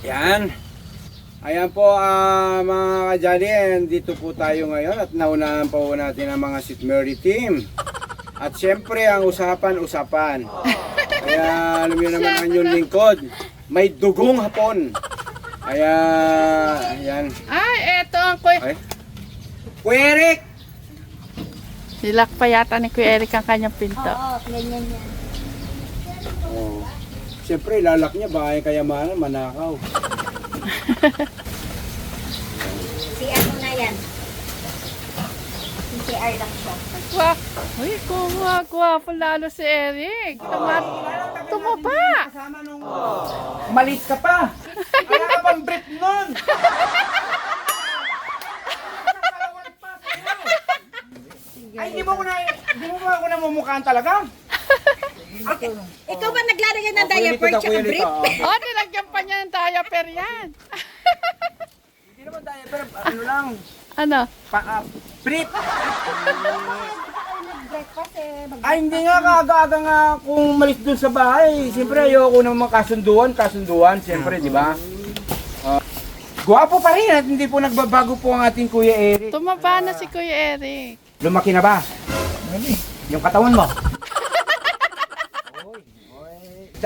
Yan. Ayan po mga kajali, dito po tayo ngayon at naunahan po natin ang mga St. Mary team. At syempre ang usapan-usapan. Kaya alam nyo naman ang inyong lingkod, may dugong hapon. Kaya, ayan. Ay, eto ang Kuya. Ay. Kuya Eric! Nilak pa yata ni Kuya Eric ang kanyang pinto. Oo, ganyan yan. Oh. Syempre, lalak niya, baka yung kayamanan, manakaw. Si ano na yan? Si CR lang siya. Uy, gwapo lalo si Eric. Tumaba. Kasama nung malit ka pa. Wala ka pang brief nun. Ay, di mo ba ako namumukhaan talaga? Ikaw ba naglalagay ng Kuya diaper Lito, tsaka Kuya Lito, brief? Oh, nilagyan pa niya ng diaper yan. Hindi naman diaper, ano lang, Ano? brief. Breakfast eh. Ay, hindi nga, kaaga-aga nga kung malis dun sa bahay. Siyempre, ayoko naman kasunduan, siyempre, di ba? Guwapo pa rin at hindi po nagbabago po ang ating Kuya Eric. Tumaba na si Kuya Eric. Lumaki na ba? Yung katawan mo?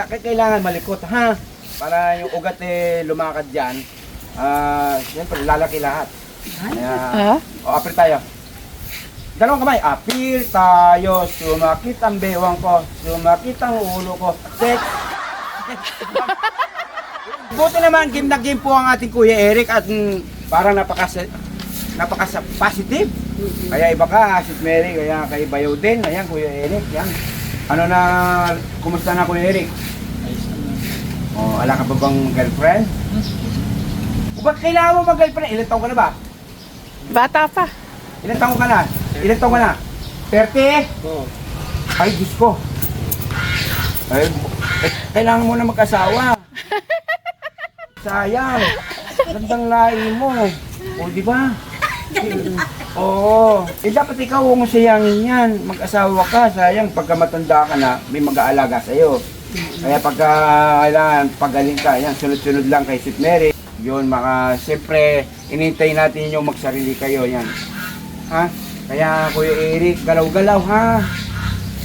Kailangan malikot, ha? Para yung ugat lumakad dyan. Siyempre, lalaki lahat. Ha? O, apir tayo. Dalawang kamay. Apir tayo. Sumakit ang bewang ko. Sumakit ang ulo ko. Sex. Buti naman, game na game po ang ating Kuya Eric at parang napaka-positive. Kaya iba ka, St. Mary, kaya kay Bayaw din. Ayan, Kuya Eric, yan. Ano na, kumusta na Kuya Eric? Oh, ala ka ba bang girlfriend? Ba't kailangan mo mag-girlfriend? Ilan taong ka na ba? Bata pa. Ilan taong ka na? Ilan taong ka na? 30? Oo. Ay, Diyos ko. Ay, kailangan mo na mag-asawa. Sayang. Gandang lahi mo. O, di ba? Oo. Dapat ikaw huwag mo sayangin yan. Mag-asawa ka. Sayang, pagka matanda ka na, may mag-aalaga sa'yo. Kaya pagka kailangan, pagaling ka, yan, sunod-sunod lang kay St. Mary. Yun, siyempre, inintay natin yung magsarili kayo, yan. Ha? Kaya, Kuya Eric, galaw-galaw, ha?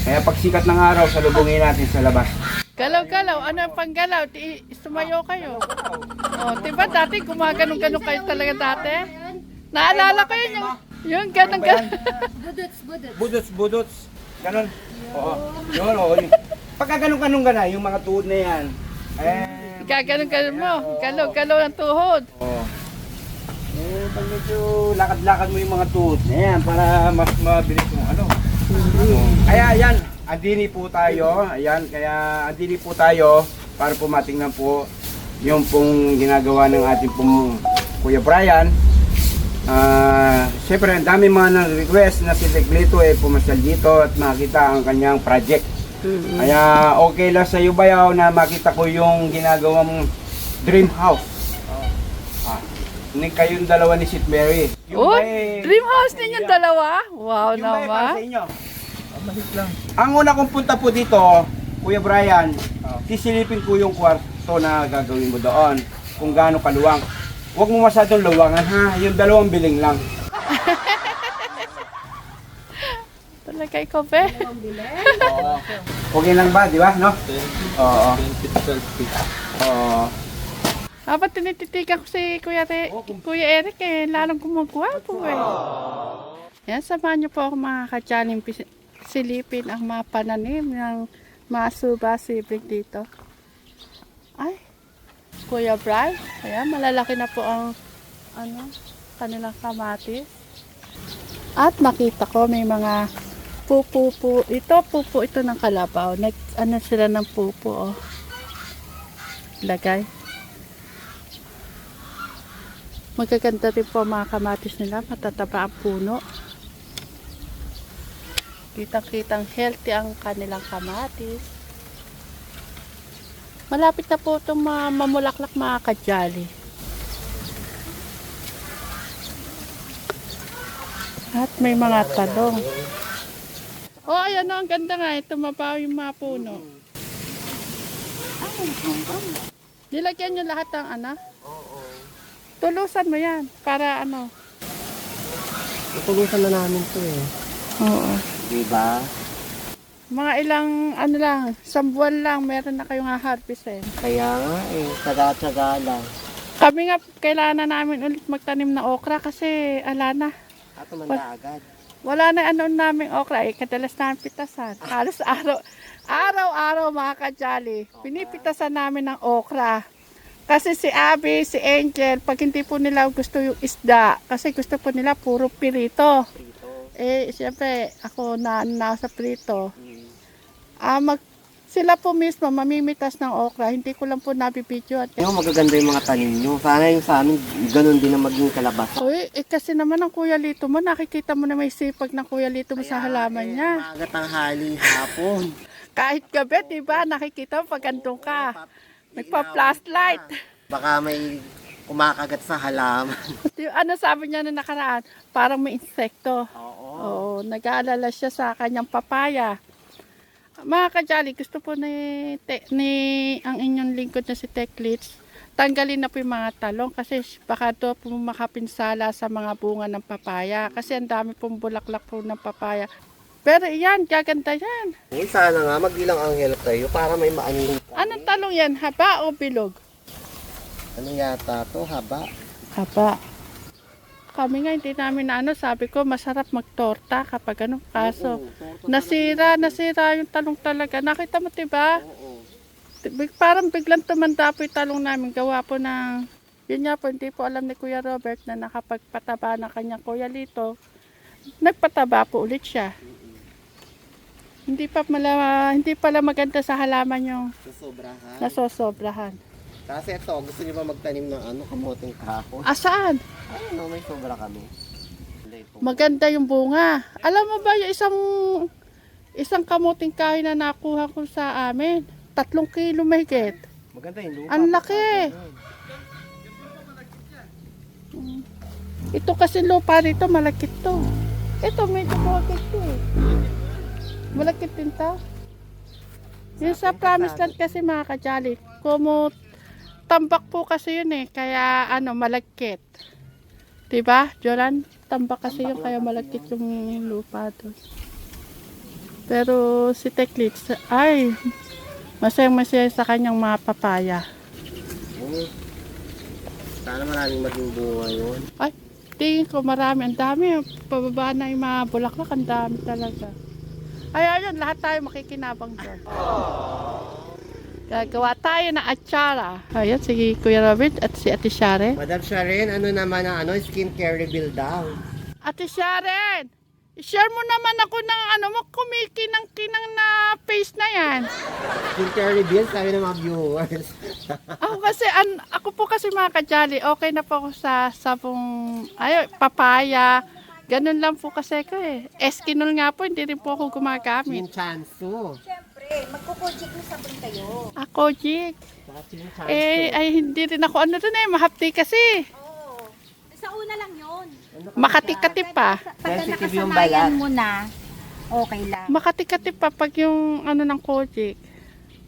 Kaya pagsikat ng araw, salubungin natin sa labas. Galaw-galaw. Ano ang panggalaw? Sumayo kayo. Oh, diba dati gumaganon-ganon kayo talaga dati? Naalala ko yun yung ganun-ganon. Budots. Ganon. Oo. Yun, oo. Pagka ganun-ganon ka na, yung mga tuhod na yan, Gaganon-ganon mo. Galaw-galaw ang tuhod. oo. Pag medyo lakad-lakad mo yung mga tuhod na yan, para mas mabilis mo, Kaya yan, andini po tayo. Ayan, kaya andini po tayo para po matingnan po yung pong ginagawa ng ating pong Kuya Brian. Siyempre, ang dami mga nag-request na si Teglito pumasyal dito at makita ang kanyang project. Kaya okay lang sa iyo Bayaw na makita ko yung ginagawang dream house. Ni kayong dalawa ni St. Mary. Oh, dream house ninyong dalawa? Wow Yung ba para naman. sa inyo? Ang una kong punta po dito, Kuya Brian, sisilipin ko yung kwarto na gagawin mo doon. Kung gaano kaluwang. Huwag mo masyadong luwangan ha, yung dalawang biling lang. Talaga ikaw, be? Oo. Okay lang ba, di ba? No? Oo. Oo. Dapat tinititigan ko si Kuya Eric lalong gumagwapo Yan, samahan niyo po ako mga kadyaling silipin ang mga pananim ng mga suba-sibling dito. Ay, Kuya Bry, ayan, malalaki na po ang kanilang kamatis. At nakita ko may mga pupo. Pupo ito ng kalabaw. Sila ng pupo, Lagay. Magaganda rin po mga kamatis nila. Matataba ang puno. Kitang-kitang healthy ang kanilang kamatis. Malapit na po itong mamulaklak mga kadyali. At may mga talong. Oh, ayan o. Ang ganda nga. Tumaba yung mga puno. Nilagyan nyo lahat ng ano? Oo. Tulusan mo yan. Para ano? Tutulusan na namin to eh. Oo. Diba? Mga ilang, ano lang, 1 buwan lang, meron na kayong ha-harvest eh. Kaya nga eh, tsaga-tsaga lang. Kami nga, kailangan na namin ulit magtanim ng okra kasi ala na. At tumanda agad. Wala na ano namin okra eh, kadalas namin pitasan. Halos araw-araw mga kajali, pinipitasan namin ng okra. Kasi si Abby, si Angel, pag hindi po nila gusto yung isda, kasi gusto po nila puro pirito. Prito. Eh, siyempre, ako na sa prito. Mm. Sila po mismo mamimitas ng okra, hindi ko lang po nabibidyo. Yung magaganda yung mga tanim nyo. Sana yung sa amin, ganun din ang maging kalabas. Uy, kasi naman ang Kuya Lito mo, nakikita mo na may sipag ng Kuya Lito mo sa halaman niya. Umaga, tanghali, hapon. Kahit gabi, di ba, nakikita mo pag andun ka. Nagpa-flashlight. Baka may kumakagat sa halaman. Ano sabi niya na nakaraan? Parang may insekto. Oo. Oo, nag-aalala siya sa kanyang papaya. Mga kajali, gusto po ni ang inyong lingkod na si Techlits, tanggalin na po yung mga talong kasi baka to po makapinsala sa mga bunga ng papaya kasi ang dami pong bulaklak po ng papaya. Pero yan, gaganda yan. Uy, sana nga magbilang anghel kayo para may maanin kami. Anong talong yan? Haba o bilog? Ano yata to? Haba? Haba. Kami nga hindi namin na ano, sabi ko masarap magtorta kapag ano, kaso Oo, torta nasira yung talong talaga. Nakita mo 'di ba? Oo. Parang biglang tumanda po yung talong namin. Gawa po ng, yun nga po, hindi po alam ni Kuya Robert na nakapagpataba ng kanyang Kuya Lito. Nagpataba po ulit siya. Hindi pala maganda sa halaman yung Susobrahan. nasosobrahan. Kasi ito, gusto niyo ba magtanim ng ano, kamuting kahoy? Saan? Ano, may sobra kami. Hindi po. Maganda yung bunga. Alam mo ba yung isang kamuting kahoy na nakuha ko sa amin? 3 kilo mahigit. Maganda yung lupa. Ang laki. Ito kasi lupa rito, malakit to. Ito, medyo malakit to eh. Malakit din to. Yung sa Promised Land kasi mga kajali, tambak po kasi yun eh, kaya ano, malakit. Diba, Jolan? Tambak kasi yun, kaya malakit yung lupa doon. Pero si Techlits, ay, masayang-masaya sa kanyang mga papaya. Sana maraming maging bunga yun. Ay, tingin ko marami. Ang dami. Pababa na yung mga bulaklak. Ang dami talaga. Ay, ayun. Lahat tayo makikinabang dyan. Gagawa tayo ng atsara. Ayan, si Kuya Robert at si Ate Sharen. Madam Sharon, ano naman ang skincare reveal daw? Ate Sharen! I-share mo naman ako ng kumikinang-kinang na face na yan. Skincare reveal, sabi ng mga viewers. Ako po kasi mga kajali, okay na po ako sa sabong, papaya. Ganun lang po kasi ko eh. Eskinol nga po, hindi rin po ako gumagamit. Chinchansu. Siyempre, magkukujik na sabon kayo. Ako, Jik. Chinchansu. Hindi rin ako mahapti kasi. Oo. Sa una lang yun. Makati-kati pa. Pagka Sensitive yung nakasanayan balat. mo na, okay lang. Makati-kati pa pag yung ng Kojik.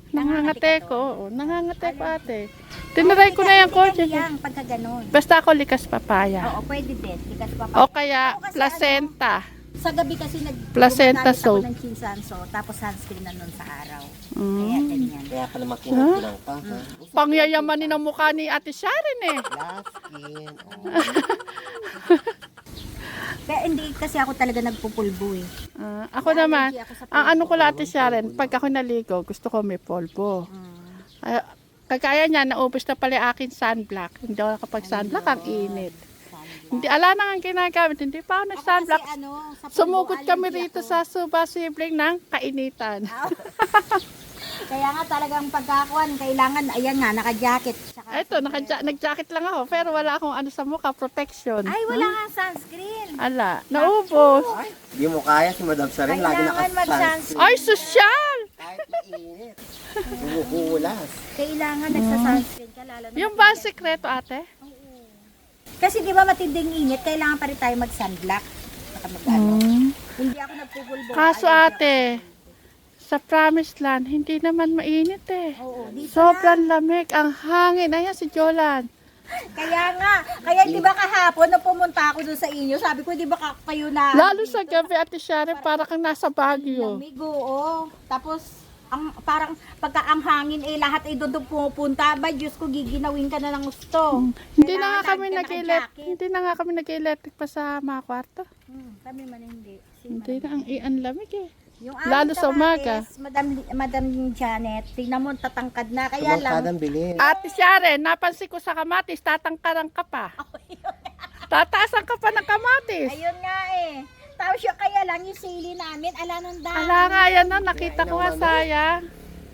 Nangangate Nangangati ka ko, oo. Nangangate ko ate. Tinaray ko na yung Kojik. Yang pagka ganun. Basta ako likas papaya. Oo, pwede din. Bigas pa O kaya Ako kasi placenta. Sa gabi kasi Placenta gumagamit soap. ako ng chinsanso, tapos sunscreen na nun sa araw. Mm. Kaya ganyan. Kaya pala makinang ka. ha? Pangyayamanin ang mukha ni Ate Sharon eh. Last skin. Kaya hindi kasi ako talaga nagpupulbo eh. Ako naman, Allergy ako sa ang ano pulbo. ko lang Ate Sharon, pag ako naligo, gusto ko may polvo. Mm. Kagaya niya, naubos na pala yung akin sunblock. Hindi ako nakapag sunblock, ang init. Hindi, ala na ang ginagamit, hindi pa ako Ako nag-sunblock. kasi sa pulbo, Sumugod kami allergy rito ako. sa Suba Sibling ng kainitan. Kaya nga talagang pagkakuan, kailangan, ayan nga, naka-jacket. Tsaka Ito, nag-jacket lang ako, pero wala akong ano sa mukha, protection. Ay, wala nga sunscreen. Ala, naubos. Di mo kaya si Madam Sharon, lagi Kailangan naka-sunscreen. mag-sunscreen. Ay, sosyal! Kahit mainit. Bumubulas. Kailangan nagsa-sunscreen ka, lalo na. Yung ba ang sekreto, ate? Kasi di ba matinding init, kailangan pa rin tayo mag-sunblock. Saka mag-ano. Hindi ako nagpupulbo. Kaso allergy ako. ate, sa Promised Land, hindi naman mainit eh. Oo, dito Sobrang lamig. Ang hangin. Ayan si Jolan. Kaya nga, kaya di ba kahapon nung pumunta ako doon sa inyo, sabi ko di ba kayo na Lalo sa gabi, Ate Sharon, para kang nasa Baguio. lamig, oo. Tapos parang pagka ang hangin lahat ay doon pumupunta, ba Diyos ko giginawin ka na ng gusto. Hindi na nga Kailangan kami lagi ka nag-electric. naka-jacket. Hindi na nga kami nag-electric pa sa mga kwarto. Kami man hindi. Hindi na ang ian lamig eh. Yung Lalo sa umaga. Madam Janet, tingnan mo tatangkad na kaya lang. Tumakadang bilis. Ate Sharon, napansin ko sa kamatis, tatangkaran ka pa. Tataasan ka pa ng kamatis. Ayun nga eh. Tapos yung kaya lang yung sili namin, ala nang dami. Ala nga yan na, nakita ko nga sayang.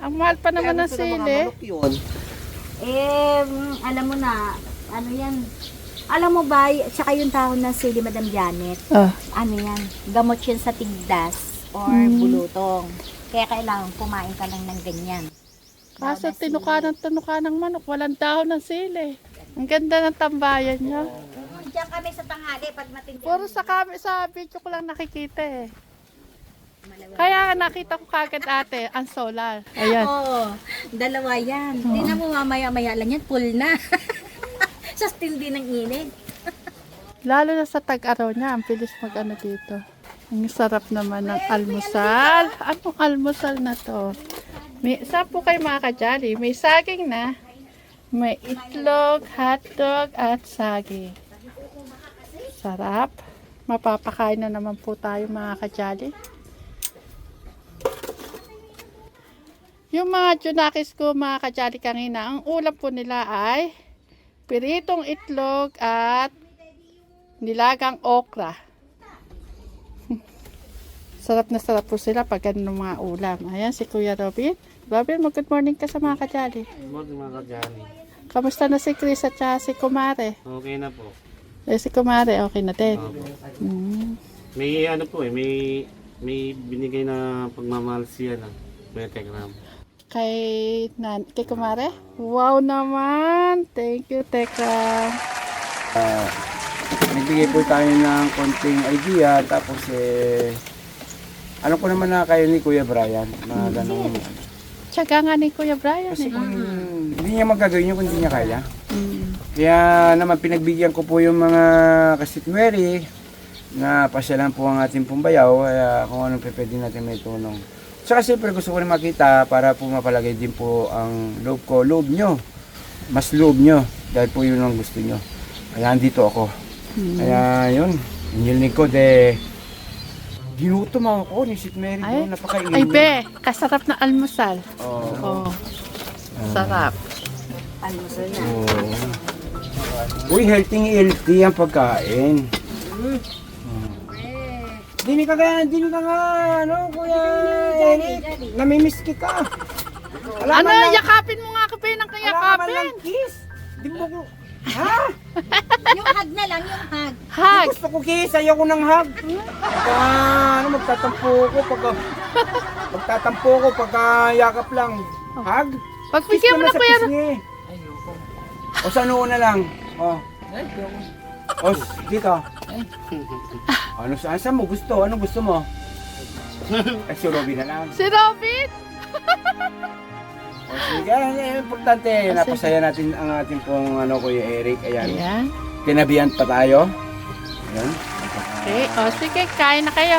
Ang mahal pa naman ng sili. Yun. Alam mo na, ano yan, alam mo ba, tsaka yung tahon ng sili, Madam Janet, Oh. ano yan, gamot yun sa tigdas or bulutong. Kaya kailangan kumain ka lang ng ganyan. Kaso tinuka ng manok, walang dahon ng sili. Ang ganda ng tambayan niya. Diyan kami sa tanghali pag matindi. Puro sa video ko lang nakikita eh. Kaya nakita ko kagad ate, ang solar. Ayan. Oo, dalawa yan. Tingnan mo mamaya-maya lang yan, full na. Sa tindi ng init. Lalo na sa tag-araw niya, ang bilis mag-ano dito. Ang sarap naman ng almusal. Anong almusal na to? Saan po kayo mga kajali? May saging na. May itlog, hotdog, at saging. Sarap. Mapapakain na naman po tayo mga kajali. Yung mga junakis ko mga kajali kanina, ang ulam po nila ay piritong itlog at nilagang okra. Sarap na sarap po sila pag ganun mga ulam. Ayan si Kuya Robin. Robin, good morning ka sa mga kajali. Good morning mga kadyari. Kamusta na si Chris at saka si Kumare? Okay na po. Si Kumare, okay na din. Opo. Mm. May binigay na pagmamahal siya na. May Telegram. Kay Kumare? Wow naman! Thank you, Teka. Nagbigay po tayo ng konting idea, tapos alam ko naman na kayo ni Kuya Brian, mga ganun. Tsaga nga ni Kuya Brian Kasi eh. kung hindi niya magagawin yun, kung hindi niya kaya. Mm. Kaya naman pinagbigyan ko po yung mga kasitmeri na pasyalan po ang ating pumbayaw, kaya kung anong pwede natin may tulong. Saka siyempre gusto ko rin makita para po mapalagay din po ang loob ko, loob nyo. Mas loob nyo, dahil po yun ang gusto nyo. Kaya andito ako. Kaya yun, inyong lingkod ginutom ako ni St. Mary Ay, doon, napakainin. ay be, kasarap na almusal. Oo. Oh. Sarap. Almusal na. Uy, healthy ang pagkain. Dini ka nga, ano, Kuya Eric, namimiski ka. Ano, yakapin mo nga kape ng kayakapin. Kiss. Di mo ko, ha? Yung hug na lang, yung hug. Hag. Gusto ko kiss, ayoko ng hug. Magtatampo ko pagka yakap lang. Hug? Pagpigyan mo na kuya. Ayoko. O sa noo na lang. O. O, dito. Ano saan mo gusto? Anong gusto mo? Ay, si Robin na lang. Si Robin. O, sige, importante. Napasaya natin ang ating pong Kuya Eric. Ayan. Ayan. Tinabihan pa tayo. Ayan. Okay, o sige, kain na kayo.